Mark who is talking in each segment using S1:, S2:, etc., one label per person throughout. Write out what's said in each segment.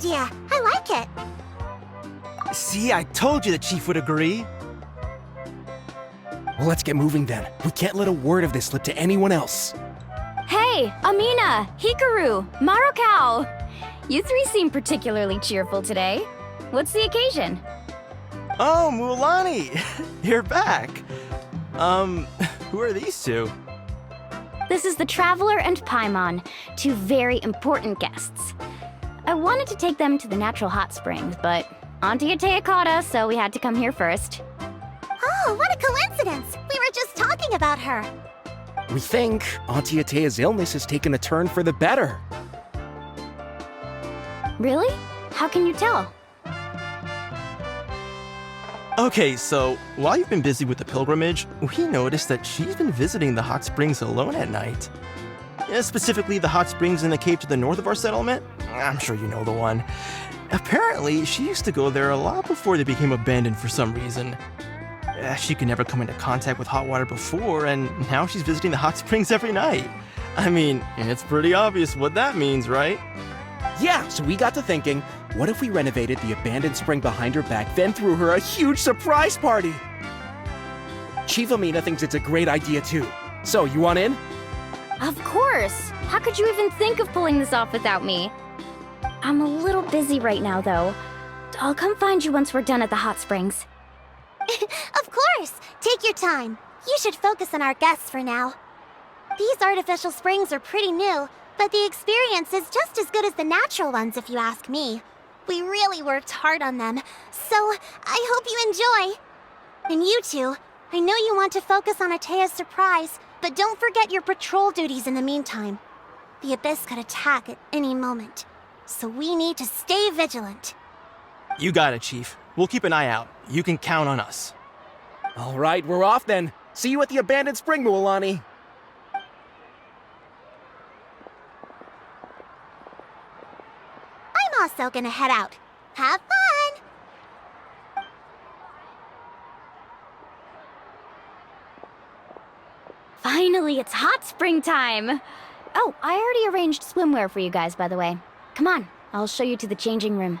S1: idea. I like it.
S2: See, I told you the chief would agree.
S3: Well, let's get moving then. We can't let a word of this slip to anyone else.
S4: Hey, Amina, Hikaru, Marukao! You three seem particularly cheerful today. What's the occasion?
S2: Oh, Mulan, you're back. Who are these two?
S4: This is the Traveler and Paimon, two very important guests. I wanted to take them to the natural hot springs, but Auntie Atea caught us, so we had to come here first.
S1: Oh, what a coincidence! We were just talking about her.
S3: We think Auntie Atea's illness has taken a turn for the better.
S4: Really? How can you tell?
S2: Okay, so while you've been busy with the pilgrimage, we noticed that she's been visiting the hot springs alone at night. Specifically, the hot springs in the cave to the north of our settlement. I'm sure you know the one. Apparently, she used to go there a lot before they became abandoned for some reason. She could never come into contact with hot water before, and now she's visiting the hot springs every night. I mean, it's pretty obvious what that means, right?
S3: Yeah, so we got to thinking, what if we renovated the abandoned spring behind her back, then threw her a huge surprise party? Chief Amina thinks it's a great idea too. So, you want in?
S4: Of course! How could you even think of pulling this off without me? I'm a little busy right now, though. I'll come find you once we're done at the hot springs.
S1: Of course! Take your time. You should focus on our guests for now. These artificial springs are pretty new, but the experience is just as good as the natural ones if you ask me. We really worked hard on them, so I hope you enjoy. And you two, I know you want to focus on Atea's surprise, but don't forget your patrol duties in the meantime. The Abyss could attack at any moment, so we need to stay vigilant.
S2: You got it, Chief. We'll keep an eye out. You can count on us.
S3: All right, we're off then. See you at the abandoned spring, Mualani.
S1: I'm also gonna head out. Have fun!
S4: Finally, it's hot spring time! Oh, I already arranged swimwear for you guys, by the way. Come on, I'll show you to the changing room.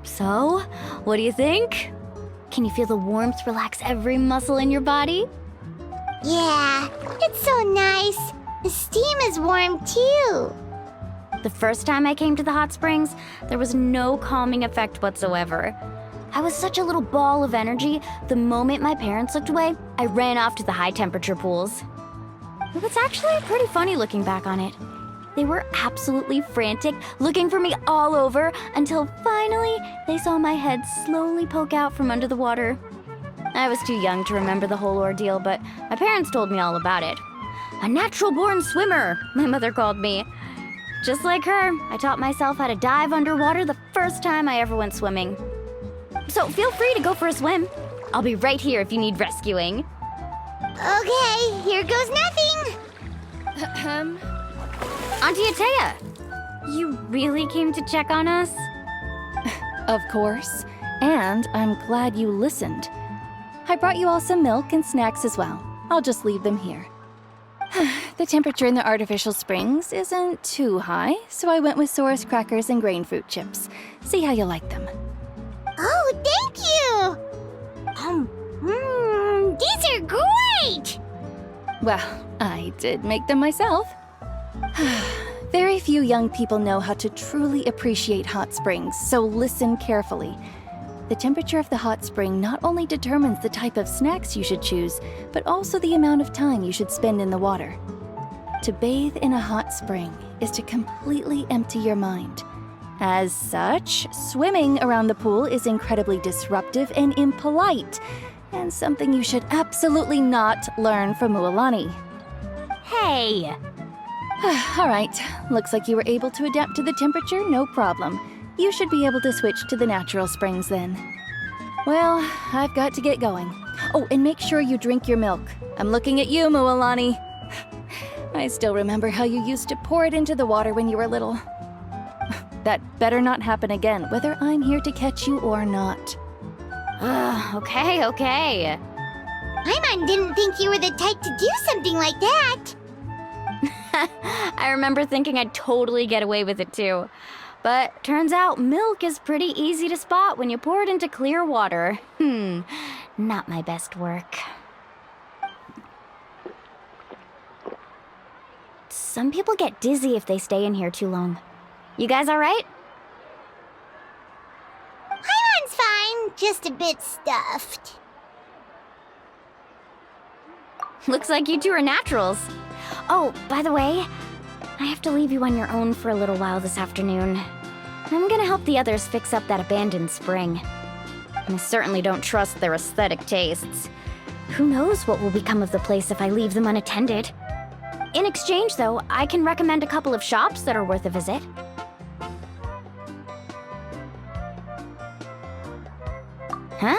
S4: So, what do you think? Can you feel the warmth relax every muscle in your body?
S1: Yeah, it's so nice. The steam is warm too.
S4: The first time I came to the hot springs, there was no calming effect whatsoever. I was such a little ball of energy, the moment my parents looked away, I ran off to the high temperature pools. It was actually pretty funny looking back on it. They were absolutely frantic, looking for me all over, until finally they saw my head slowly poke out from under the water. I was too young to remember the whole ordeal, but my parents told me all about it. A natural-born swimmer, my mother called me. Just like her, I taught myself how to dive underwater the first time I ever went swimming. So feel free to go for a swim. I'll be right here if you need rescuing.
S1: Okay, here goes nothing.
S4: Auntie Atea, you really came to check on us?
S5: Of course, and I'm glad you listened. I brought you all some milk and snacks as well. I'll just leave them here. The temperature in the artificial springs isn't too high, so I went with Saurus crackers and grain fruit chips. See how you like them.
S1: Oh, thank you! These are great!
S5: Well, I did make them myself. Very few young people know how to truly appreciate hot springs, so listen carefully. The temperature of the hot spring not only determines the type of snacks you should choose, but also the amount of time you should spend in the water. To bathe in a hot spring is to completely empty your mind. As such, swimming around the pool is incredibly disruptive and impolite, and something you should absolutely not learn from Mualani.
S4: Hey!
S5: All right, looks like you were able to adapt to the temperature, no problem. You should be able to switch to the natural springs then. Well, I've got to get going. Oh, and make sure you drink your milk. I'm looking at you, Mualani. I still remember how you used to pour it into the water when you were little. That better not happen again, whether I'm here to catch you or not.
S4: Okay.
S1: Paimon didn't think you were the type to do something like that.
S4: I remember thinking I'd totally get away with it too. But turns out milk is pretty easy to spot when you pour it into clear water. Not my best work. Some people get dizzy if they stay in here too long. You guys all right?
S1: Paimon's fine, just a bit stuffed.
S4: Looks like you two are naturals. Oh, by the way, I have to leave you on your own for a little while this afternoon. I'm gonna help the others fix up that abandoned spring. I certainly don't trust their aesthetic tastes. Who knows what will become of the place if I leave them unattended. In exchange, though, I can recommend a couple of shops that are worth a visit. Huh?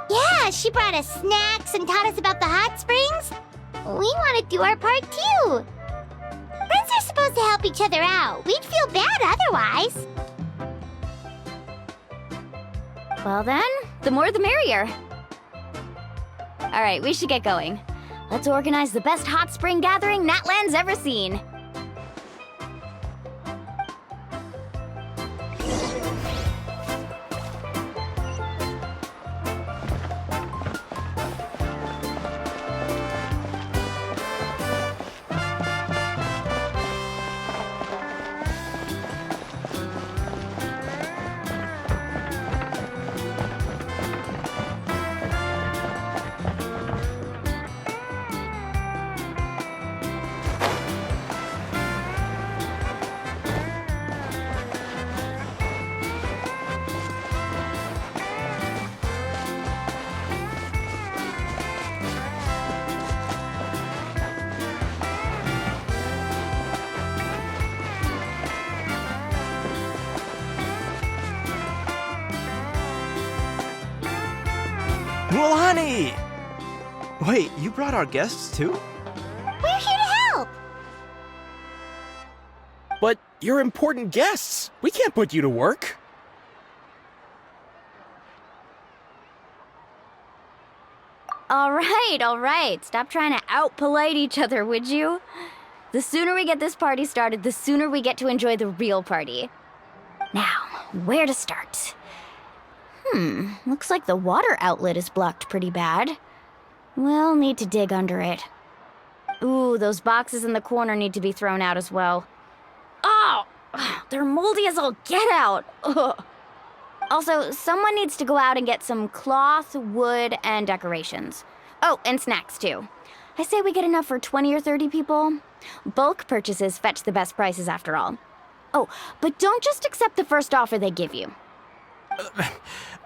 S1: Yeah, she brought us snacks and taught us about the hot springs. We want to do our part too. Friends are supposed to help each other out. We'd feel bad otherwise.
S4: Well then, the more the merrier. All right, we should get going. Let's organize the best hot spring gathering Natland's ever seen.
S2: Mualani! Wait, you brought our guests too?
S1: We're here to help.
S3: But you're important guests. We can't put you to work.
S4: All right. Stop trying to out-polite each other, would you? The sooner we get this party started, the sooner we get to enjoy the real party. Now, where to start? Looks like the water outlet is blocked pretty bad. We'll need to dig under it. Ooh, those boxes in the corner need to be thrown out as well. Oh! They're moldy as all get out! Ugh. Also, someone needs to go out and get some cloth, wood, and decorations. Oh, and snacks too. I say we get enough for 20 or 30 people. Bulk purchases fetch the best prices after all. Oh, but don't just accept the first offer they give you.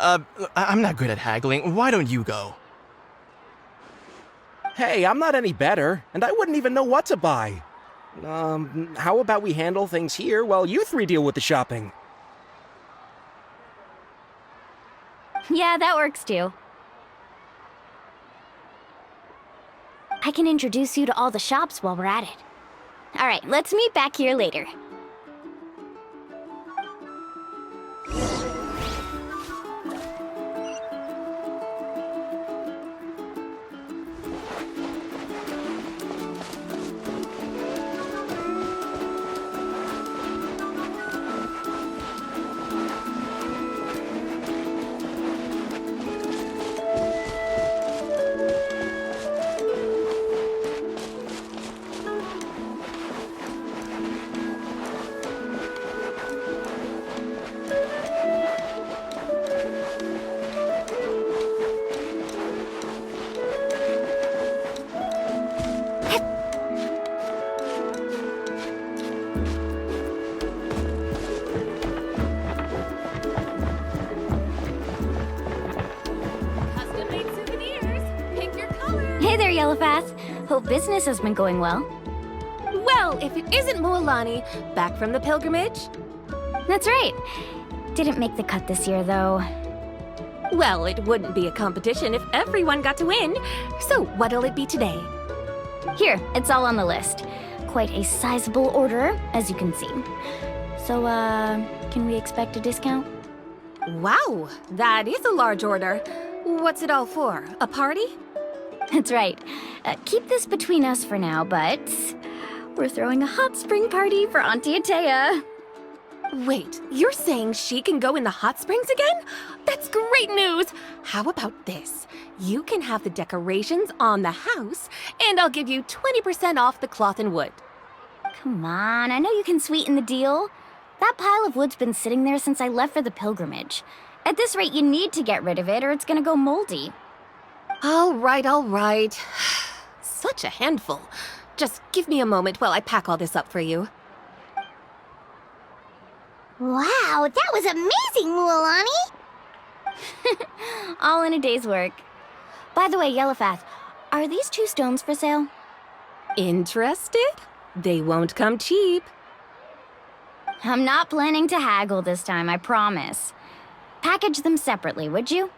S2: I'm not good at haggling. Why don't you go?
S3: Hey, I'm not any better, and I wouldn't even know what to buy. How about we handle things here while you three deal with the shopping?
S4: Yeah, that works too. I can introduce you to all the shops while we're at it. All right, let's meet back here later. Hey there, Yellowfath. Hope business has been going well.
S6: Well, if it isn't Mualani, back from the pilgrimage?
S4: That's right. Didn't make the cut this year, though.
S6: Well, it wouldn't be a competition if everyone got to win. So what'll it be today?
S4: Here, it's all on the list. Quite a sizable order, as you can see. So, can we expect a discount?
S6: Wow, that is a large order. What's it all for? A party?
S4: That's right. Keep this between us for now, but we're throwing a hot spring party for Auntie Atea.
S6: Wait, you're saying she can go in the hot springs again? That's great news! How about this? You can have the decorations on the house, and I'll give you 20% off the cloth and wood.
S4: Come on, I know you can sweeten the deal. That pile of wood's been sitting there since I left for the pilgrimage. At this rate, you need to get rid of it or it's gonna go moldy.
S6: All right. Such a handful. Just give me a moment while I pack all this up for you.
S1: Wow, that was amazing, Mualani!
S4: All in a day's work. By the way, Yellowfath, are these 2 stones for sale?
S6: Interested? They won't come cheap.
S4: I'm not planning to haggle this time, I promise. Package them separately, would you?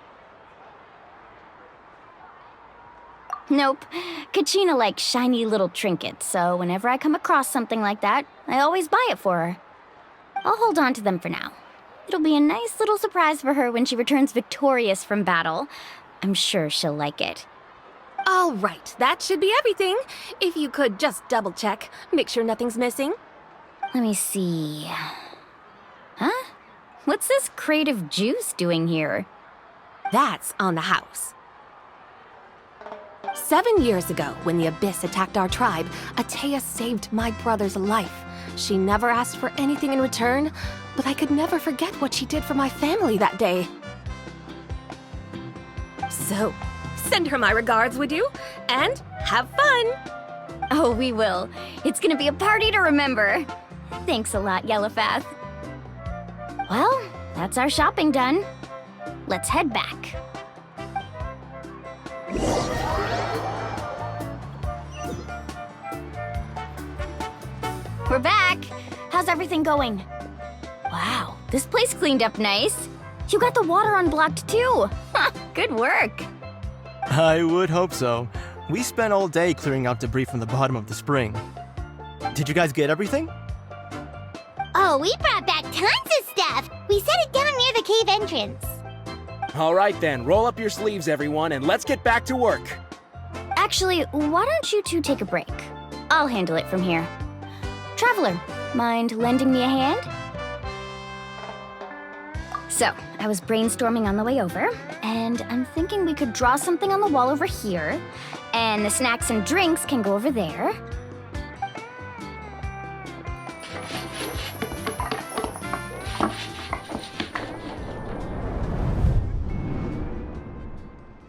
S4: Nope. Kachina likes shiny little trinkets, so whenever I come across something like that, I always buy it for her. I'll hold on to them for now. It'll be a nice little surprise for her when she returns victorious from battle. I'm sure she'll like it.
S6: All right, that should be everything. If you could just double check, make sure nothing's missing.
S4: Let me see. Huh? What's this crate of juice doing here?
S6: That's on the house. 7 years ago, when the Abyss attacked our tribe, Atea saved my brother's life. She never asked for anything in return, but I could never forget what she did for my family that day. So, send her my regards, would you? And have fun!
S4: Oh, we will. It's gonna be a party to remember. Thanks a lot, Yellowfath. Well, that's our shopping done. Let's head back. We're back! How's everything going? Wow, this place cleaned up nice. You got the water unblocked too. Good work.
S2: I would hope so. We spent all day clearing out debris from the bottom of the spring. Did you guys get everything?
S1: Oh, we brought back tons of stuff! We set it down near the cave entrance.
S3: All right then, roll up your sleeves, everyone, and let's get back to work.
S4: Actually, why don't you two take a break? I'll handle it from here. Traveler, mind lending me a hand? So, I was brainstorming on the way over, and I'm thinking we could draw something on the wall over here, and the snacks and drinks can go over there.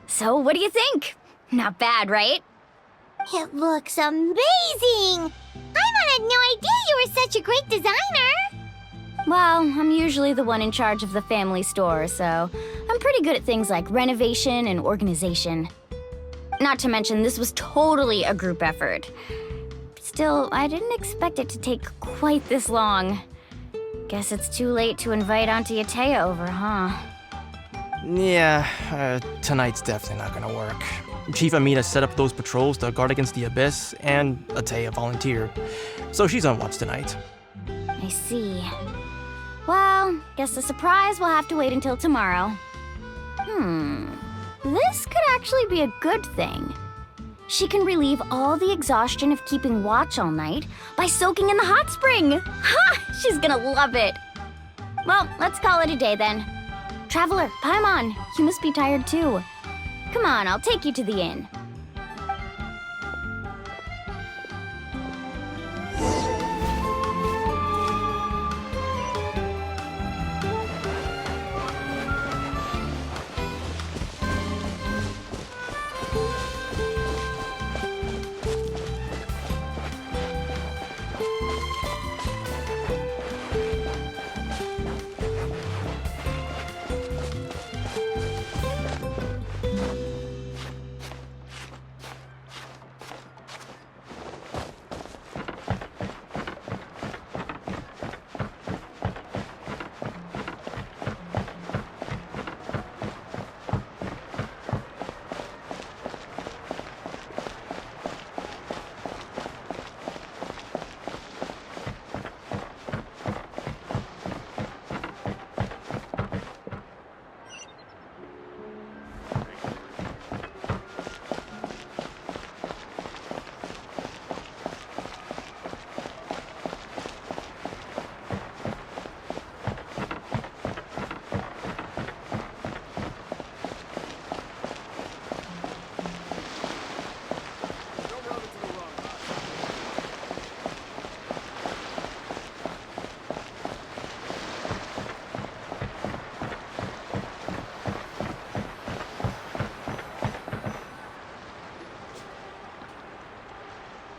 S4: So, what do you think? Not bad, right?
S1: It looks amazing! I had no idea you were such a great designer!
S4: Well, I'm usually the one in charge of the family store, so I'm pretty good at things like renovation and organization. Not to mention, this was totally a group effort. Still, I didn't expect it to take quite this long. Guess it's too late to invite Auntie Atea over, huh?
S2: Yeah, tonight's definitely not gonna work. Chief Amina set up those patrols to guard against the Abyss, and Atea volunteered. So she's on watch tonight.
S4: I see. Well, guess the surprise will have to wait until tomorrow. This could actually be a good thing. She can relieve all the exhaustion of keeping watch all night by soaking in the hot spring. Ha! She's gonna love it. Well, let's call it a day then. Traveler, Paimon, you must be tired too. Come on, I'll take you to the inn.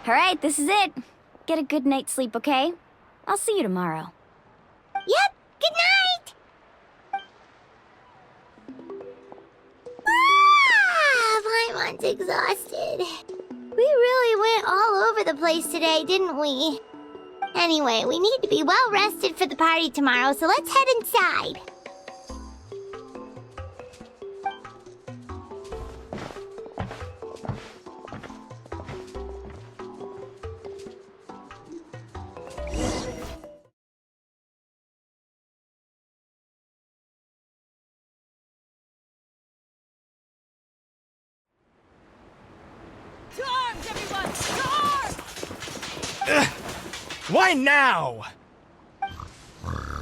S4: Alright, this is it. Get a good night's sleep, okay? I'll see you tomorrow.
S1: Yep, good night! Paimon's exhausted. We really went all over the place today, didn't we? Anyway, we need to be well rested for the party tomorrow, so let's head inside.
S2: Why now?
S1: Huh?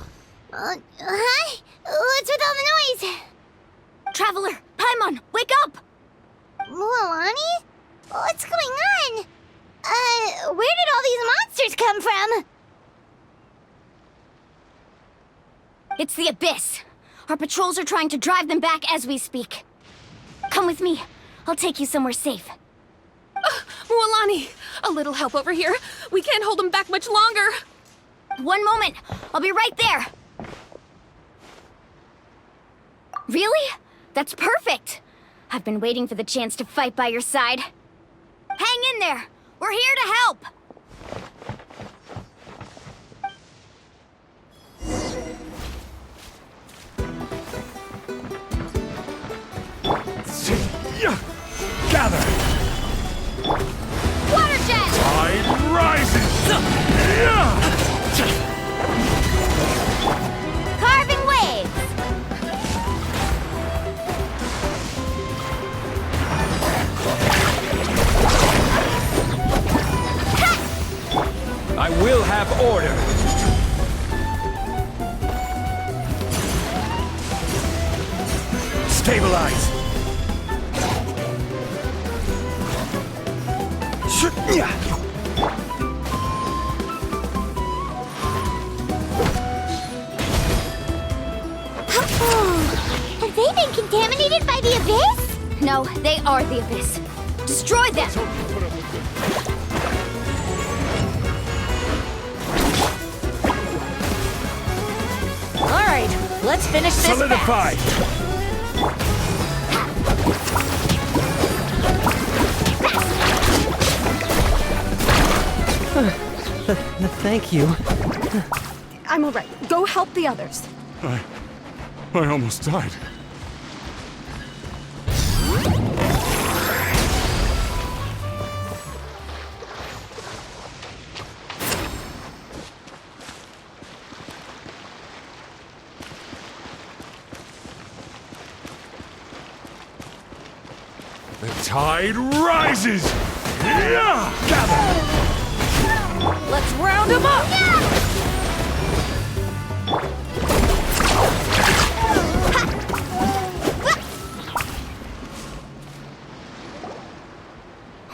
S1: What's with all the noise?
S4: Traveler! Paimon, wake up!
S1: Mualani? What's going on? Where did all these monsters come from?
S4: It's the Abyss. Our patrols are trying to drive them back as we speak. Come with me. I'll take you somewhere safe.
S6: Mualani, a little help over here. We can't hold them back much longer.
S4: One moment. I'll be right there. Really? That's perfect. I've been waiting for the chance to fight by your side. Hang in there. We're here to help.
S3: Gather!
S4: Water jet!
S3: Tide rises!
S4: Carving waves!
S3: I will have order! Stabilize!
S1: Have they been contaminated by the Abyss?
S4: No, they are the Abyss. Destroy them!
S6: All right, let's finish this
S3: Solidify!
S7: Thank you.
S6: I'm all right. Go help the others.
S8: I almost died.
S3: The tide rises! Gather!
S6: Let's round them up!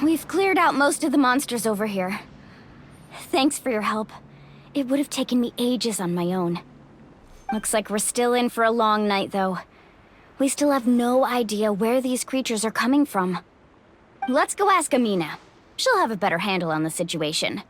S4: We've cleared out most of the monsters over here. Thanks for your help. It would have taken me ages on my own. Looks like we're still in for a long night, though. We still have no idea where these creatures are coming from. Let's go ask Amina. She'll have a better handle on the situation.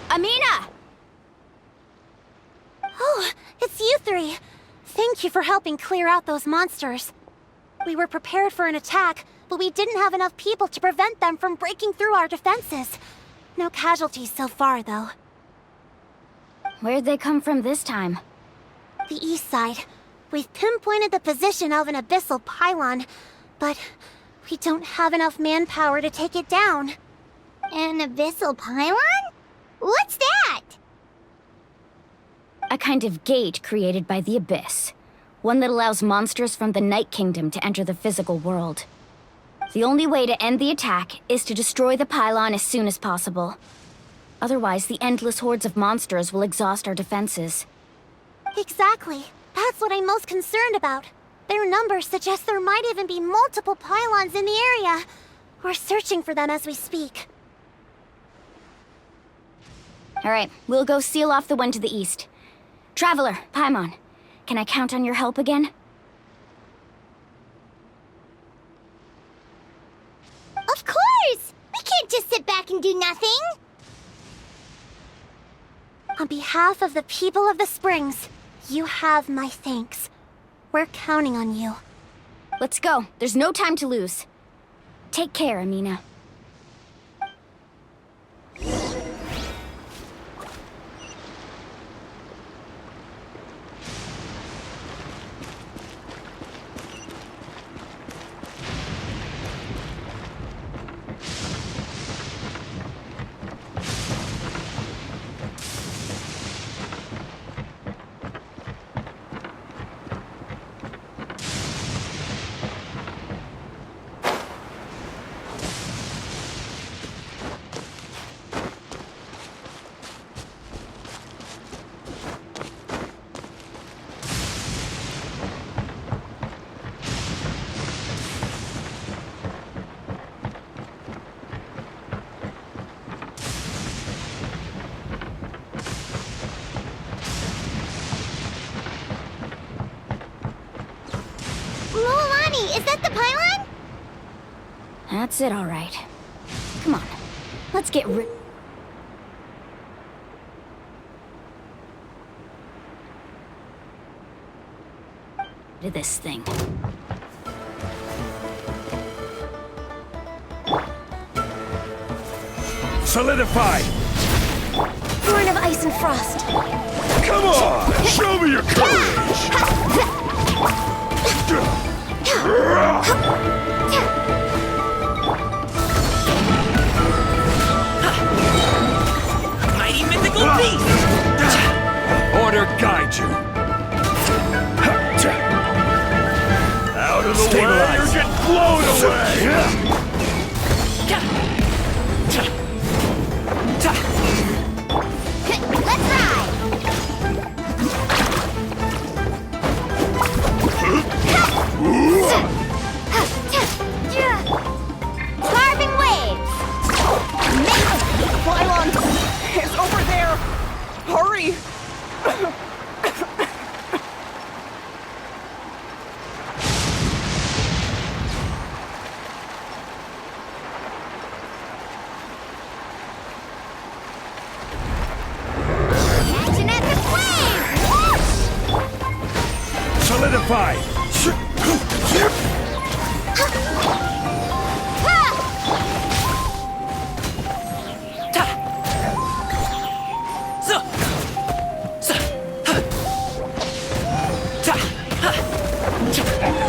S4: Amina!
S1: Oh, it's you three. Thank you for helping clear out those monsters. We were prepared for an attack, but we didn't have enough people to prevent them from breaking through our defenses. No casualties so far, though.
S4: Where'd they come from this time?
S1: The east side. We've pinpointed the position of an abyssal pylon, but we don't have enough manpower to take it down. An abyssal pylon? What's that?
S4: A kind of gate created by the Abyss. One that allows monsters from the Night Kingdom to enter the physical world. The only way to end the attack is to destroy the pylon as soon as possible. Otherwise, the endless hordes of monsters will exhaust our defenses.
S1: Exactly. That's what I'm most concerned about. Their numbers suggest there might even be multiple pylons in the area. We're searching for them as we speak.
S4: Alright, we'll go seal off the one to the east. Traveler, Paimon, can I count on your help again?
S1: Of course! We can't just sit back and do nothing! On behalf of the people of the Springs, you have my thanks. We're counting on you.
S4: Let's go. There's no time to lose. Take care, Amina.
S1: Is that the pylon?
S4: That's it, all right. Come on, let's get rid of this thing.
S8: Solidify!
S1: Born of ice and frost.
S8: Come on! Show me your courage!
S3: Mighty mythical beast!
S8: Order guide you! Out of the way or get blown away!
S1: Let's ride! Carving waves!
S3: The pylon is over there! Hurry!
S1: Catching at the flame! Whoosh!
S8: Solidify!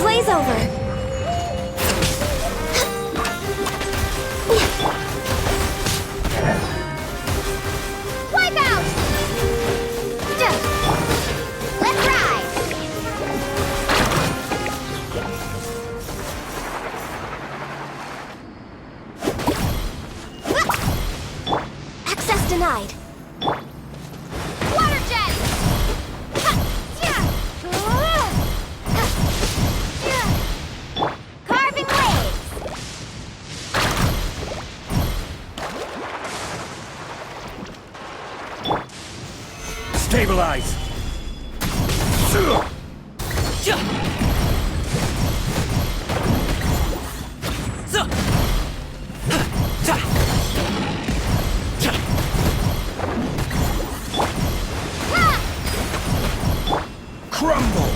S1: Blaze over! Wipe out! Let's ride! Access denied. Water jet! Carving waves!
S8: Stabilize! Crumble!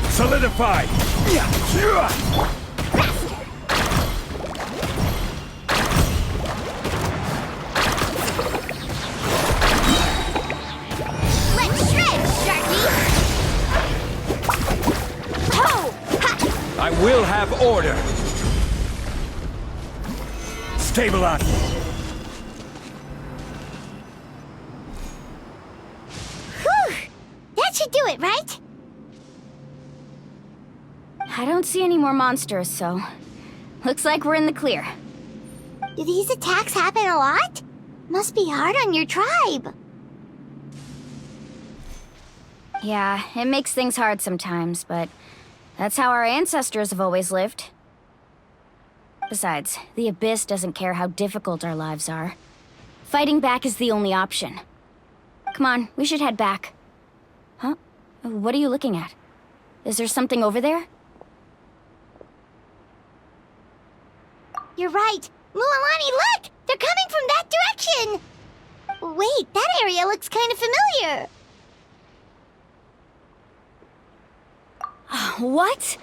S8: Solidify!
S1: Let's shred, Sharky!
S8: I will have order! Stabilize!
S1: Whew! That should do it, right?
S4: I don't see any more monsters, so looks like we're in the clear.
S1: Do these attacks happen a lot? Must be hard on your tribe.
S4: Yeah, it makes things hard sometimes, but that's how our ancestors have always lived. Besides, the Abyss doesn't care how difficult our lives are. Fighting back is the only option. Come on, we should head back. Huh? What are you looking at? Is there something over there?
S1: You're right. Mualani, look! They're coming from that direction! Wait, that area looks kind of familiar.
S4: What?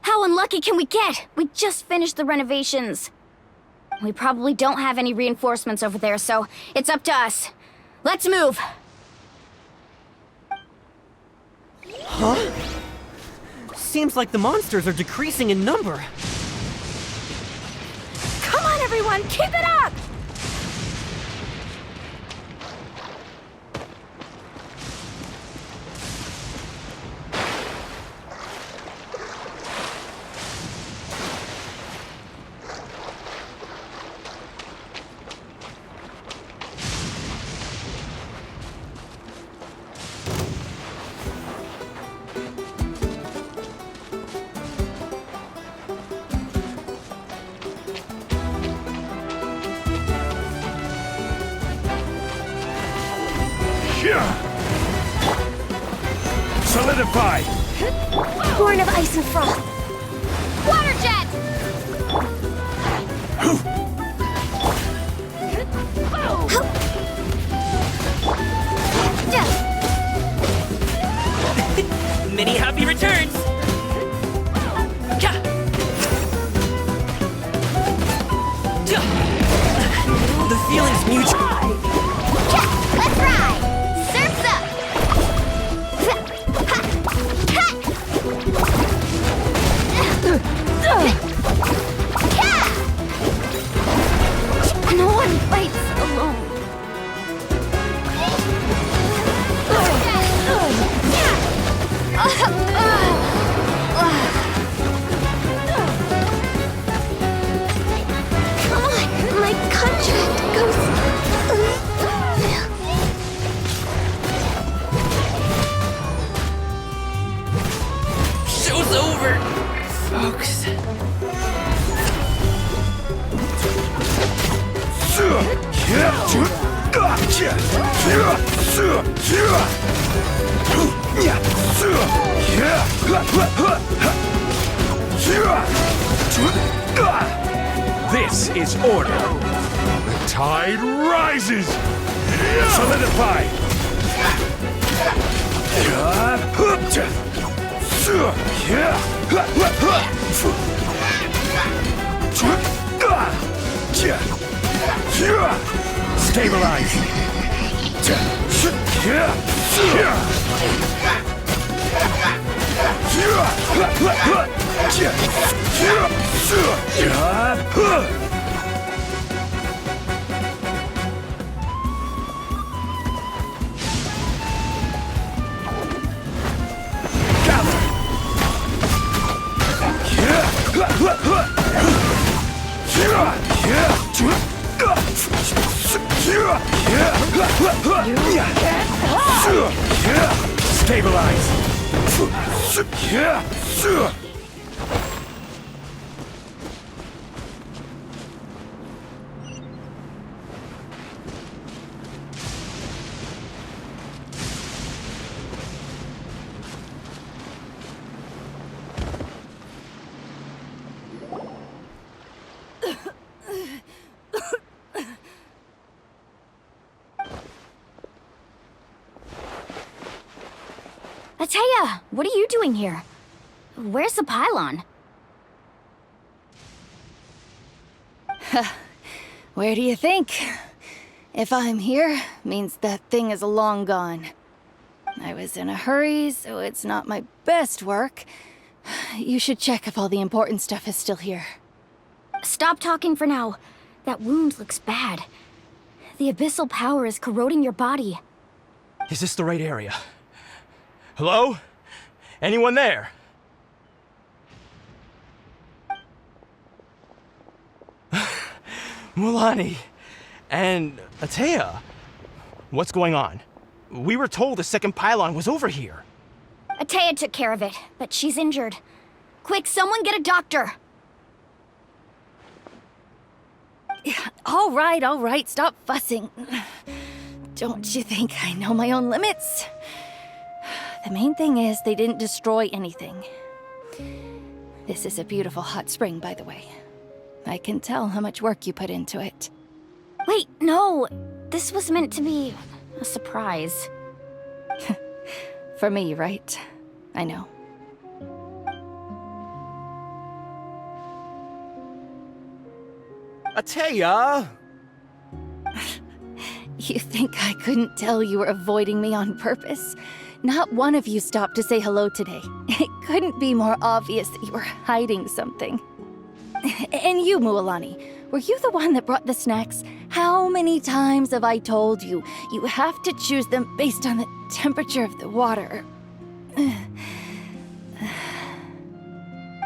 S4: How unlucky can we get? We just finished the renovations. We probably don't have any reinforcements over there, so it's up to us. Let's move!
S7: Huh? Seems like the monsters are decreasing in number.
S6: Come on, everyone, keep it up!
S8: Solidify!
S1: Born of ice and froth.
S4: Water jet!
S9: Many happy returns! The feeling's mutual.
S1: Let's ride! Surf's up!
S4: No one fights alone.
S1: Come on, my contract goes...
S9: Show's over, folks.
S8: This is order. The tide rises. Solidify. Stabilize. Stabilize.
S4: Ateya, what are you doing here? Where's the pylon?
S5: Where do you think? If I'm here, means that thing is long gone. I was in a hurry, so it's not my best work. You should check if all the important stuff is still here.
S4: Stop talking for now. That wound looks bad. The abyssal power is corroding your body.
S2: Is this the right area? Hello? Anyone there? Mulani and Atea, what's going on? We were told the second pylon was over here.
S4: Atea took care of it, but she's injured. Quick, someone get a doctor!
S5: All right, stop fussing. Don't you think I know my own limits? The main thing is they didn't destroy anything. This is a beautiful hot spring, by the way. I can tell how much work you put into it.
S4: Wait, no! This was meant to be a surprise.
S5: For me, right? I know.
S3: Atea!
S5: You think I couldn't tell you were avoiding me on purpose? Not one of you stopped to say hello today. It couldn't be more obvious that you were hiding something. And you, Mualani, were you the one that brought the snacks? How many times have I told you, you have to choose them based on the temperature of the water?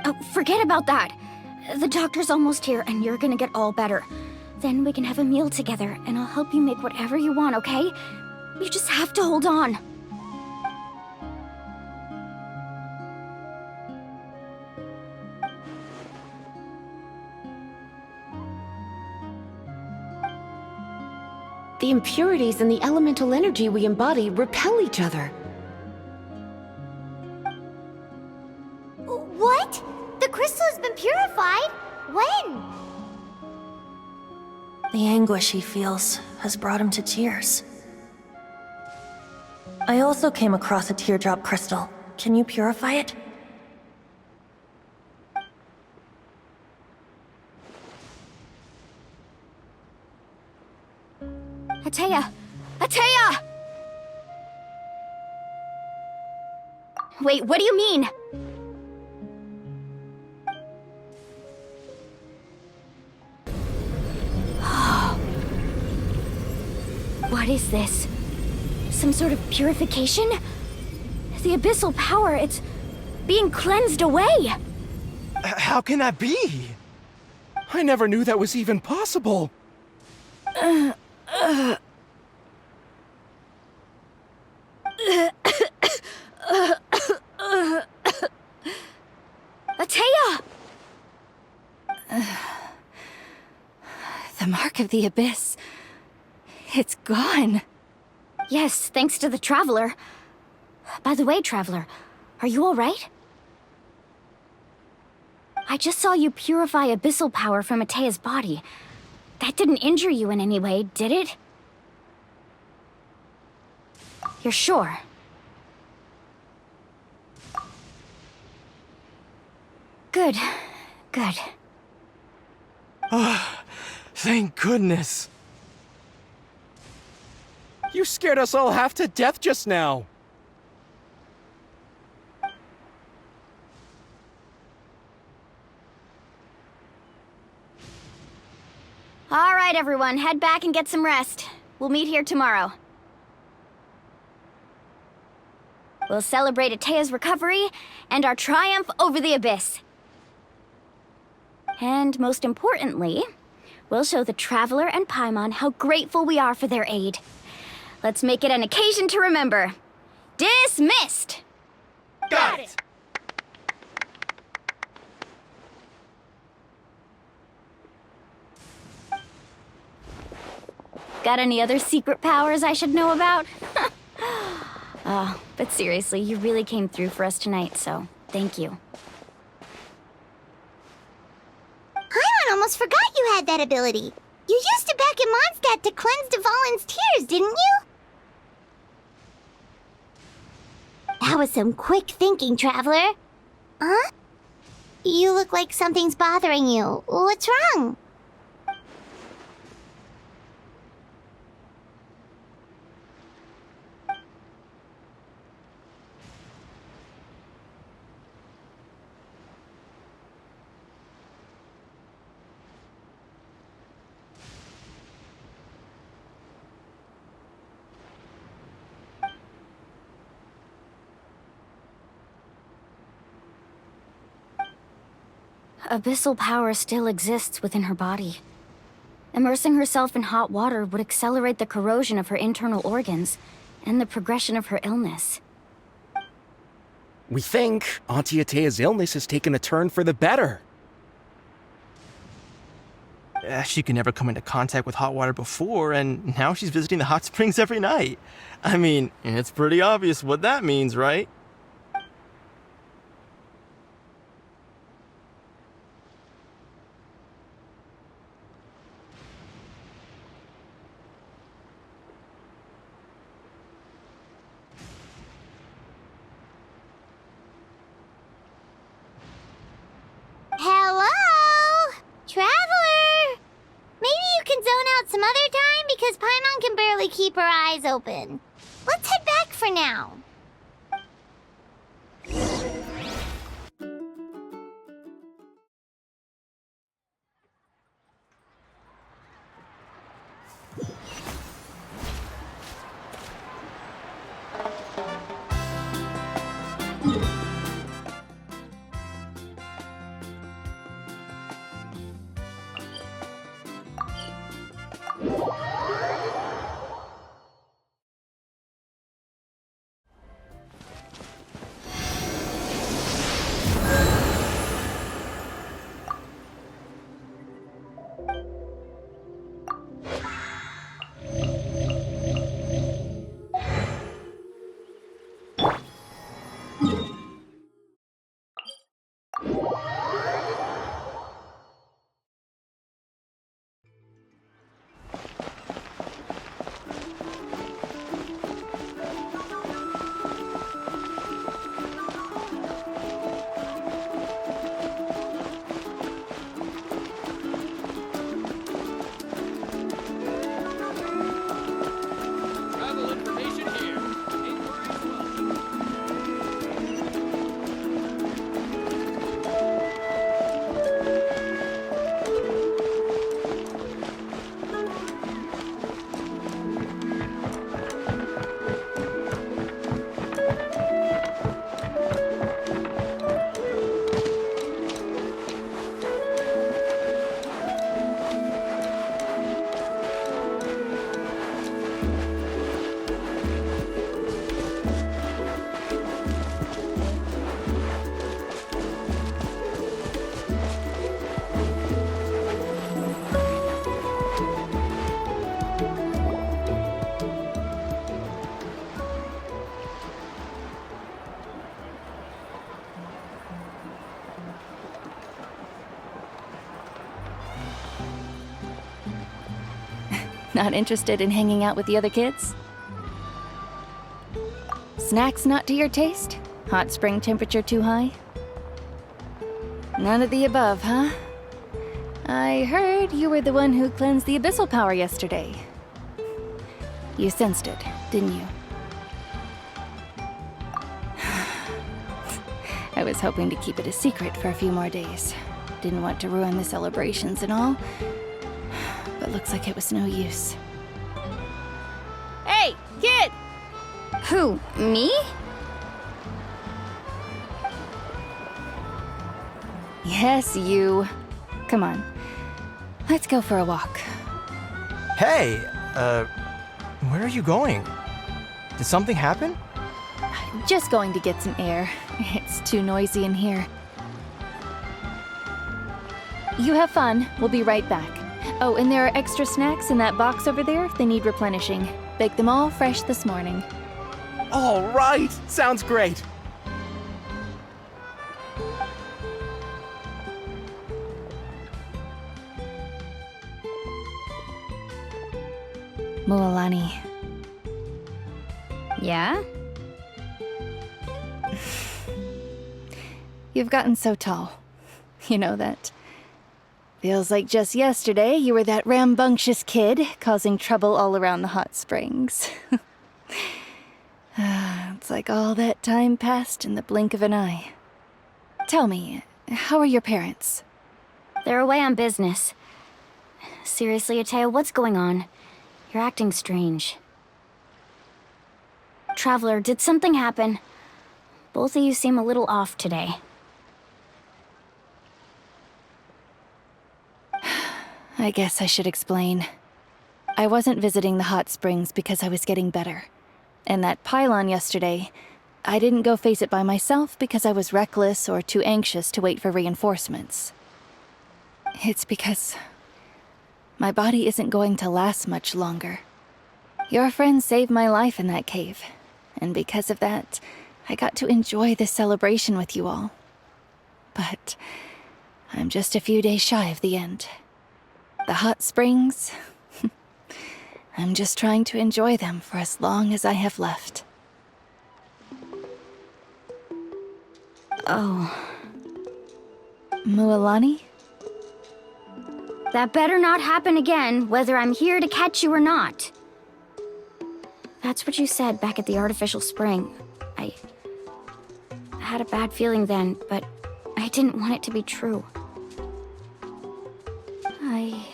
S4: Oh, forget about that. The doctor's almost here, and you're gonna get all better. Then we can have a meal together, and I'll help you make whatever you want, okay? You just have to hold on.
S6: The impurities and the elemental energy we embody repel each other.
S1: What? The crystal has been purified? When?
S10: The anguish he feels has brought him to tears. I also came across a teardrop crystal. Can you purify it?
S4: Atea! Atea! Wait, what do you mean? What is this? Some sort of purification? The abyssal power, it's being cleansed away!
S2: How can that be?
S3: I never knew that was even possible.
S4: Atea!
S5: The mark of the abyss. It's gone.
S4: Yes, thanks to the Traveler. By the way, Traveler, are you alright? I just saw you purify abyssal power from Atea's body. That didn't injure you in any way, did it? You're sure? Good. Good.
S2: Thank goodness.
S3: You scared us all half to death just now.
S4: All right, everyone, head back and get some rest. We'll meet here tomorrow. We'll celebrate Atea's recovery and our triumph over the abyss. And most importantly, we'll show the Traveler and Paimon how grateful we are for their aid. Let's make it an occasion to remember. Dismissed!
S2: Got it!
S4: Got any other secret powers I should know about? But seriously, you really came through for us tonight, so thank you.
S1: Paimon almost forgot you had that ability. You used it back in Mondstadt to cleanse Dvalin's tears, didn't you? That was some quick thinking, Traveler. Huh? You look like something's bothering you. What's wrong?
S4: Abyssal power still exists within her body. Immersing herself in hot water would accelerate the corrosion of her internal organs and the progression of her illness.
S3: We think Auntie Atea's illness has taken a turn for the better.
S2: She could never come into contact with hot water before, and now she's visiting the hot springs every night. I mean, it's pretty obvious what that means, right?
S1: Hello? Traveler! Maybe you can zone out some other time because Paimon can barely keep her eyes open. Let's head back for now.
S5: Not interested in hanging out with the other kids? Snacks not to your taste? Hot spring temperature too high? None of the above, huh? I heard you were the one who cleansed the abyssal power yesterday. You sensed it, didn't you? I was hoping to keep it a secret for a few more days. Didn't want to ruin the celebrations and all. But looks like it was no use.
S6: Hey, kid!
S4: Who, me?
S5: Yes, you. Come on. Let's go for a walk.
S2: Hey, where are you going? Did something happen?
S5: Just going to get some air. It's too noisy in here. You have fun. We'll be right back. Oh, and there are extra snacks in that box over there if they need replenishing. Baked them all fresh this morning.
S3: All right, sounds great.
S5: Mualani.
S4: Yeah?
S5: You've gotten so tall. You know that. Feels like just yesterday you were that rambunctious kid causing trouble all around the hot springs. It's like all that time passed in the blink of an eye. Tell me, how are your parents?
S4: They're away on business. Seriously, Atea, what's going on? You're acting strange. Traveler, did something happen? Both of you seem a little off today.
S5: I guess I should explain. I wasn't visiting the hot springs because I was getting better. And that pylon yesterday, I didn't go face it by myself because I was reckless or too anxious to wait for reinforcements. It's because my body isn't going to last much longer. Your friend saved my life in that cave, and because of that, I got to enjoy this celebration with you all. But I'm just a few days shy of the end. The hot springs, I'm just trying to enjoy them for as long as I have left.
S4: Oh.
S5: Mualani?
S4: That better not happen again, whether I'm here to catch you or not. That's what you said back at the artificial spring. I had a bad feeling then, but I didn't want it to be true. I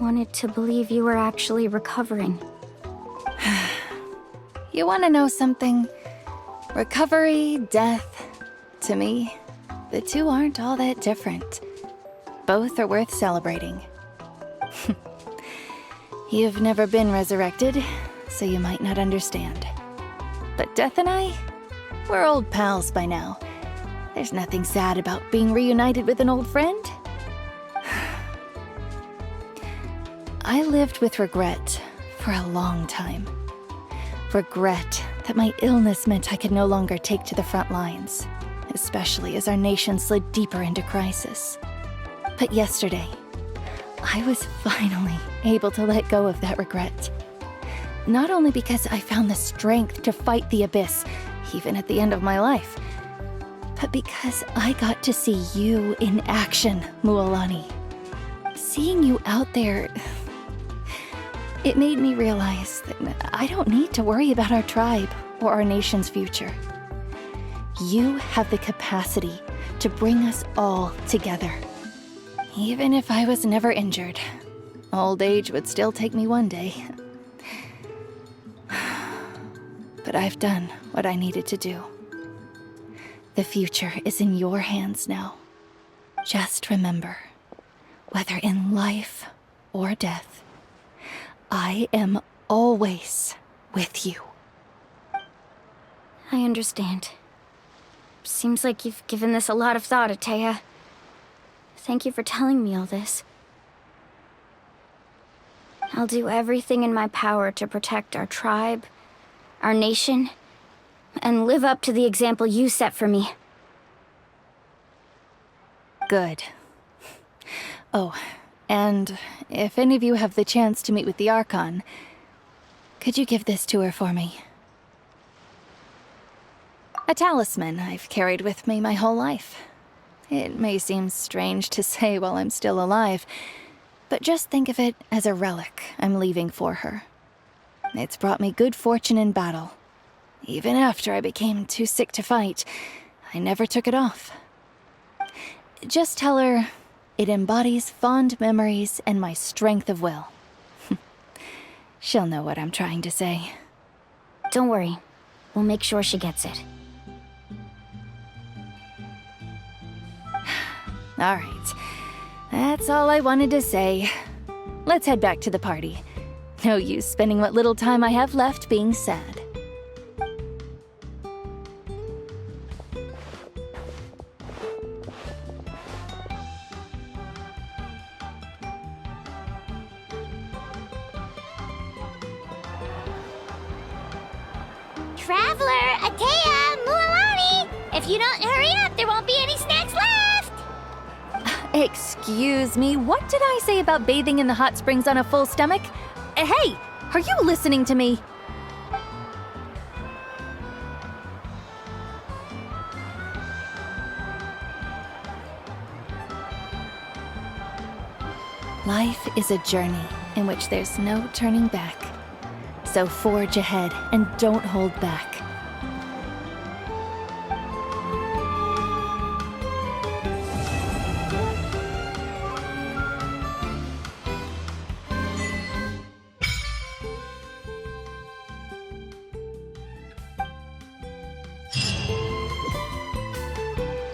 S4: wanted to believe you were actually recovering.
S5: You want to know something? Recovery, death, to me, the two aren't all that different. Both are worth celebrating. You've never been resurrected, so you might not understand. But Death and I, we're old pals by now. There's nothing sad about being reunited with an old friend. I lived with regret for a long time. Regret that my illness meant I could no longer take to the front lines, especially as our nation slid deeper into crisis. But yesterday, I was finally able to let go of that regret. Not only because I found the strength to fight the abyss, even at the end of my life, but because I got to see you in action, Mualani. Seeing you out there, it made me realize that I don't need to worry about our tribe or our nation's future. You have the capacity to bring us all together. Even if I was never injured, old age would still take me one day. But I've done what I needed to do. The future is in your hands now. Just remember, whether in life or death, I am always with you.
S4: I understand. Seems like you've given this a lot of thought, Atea. Thank you for telling me all this. I'll do everything in my power to protect our tribe, our nation, and live up to the example you set for me.
S5: Good. Oh, and if any of you have the chance to meet with the Archon, could you give this to her for me? A talisman I've carried with me my whole life. It may seem strange to say while I'm still alive, but just think of it as a relic I'm leaving for her. It's brought me good fortune in battle. Even after I became too sick to fight, I never took it off. Just tell her it embodies fond memories and my strength of will. She'll know what I'm trying to say.
S4: Don't worry. We'll make sure she gets it.
S5: All right. That's all I wanted to say. Let's head back to the party. No use spending what little time I have left being sad.
S1: Traveler, Atea, Mualani! If you don't hurry up, there won't be any snacks left!
S5: Excuse me, what did I say about bathing in the hot springs on a full stomach? Hey, are you listening to me? Life is a journey in which there's no turning back. So forge ahead and don't hold back.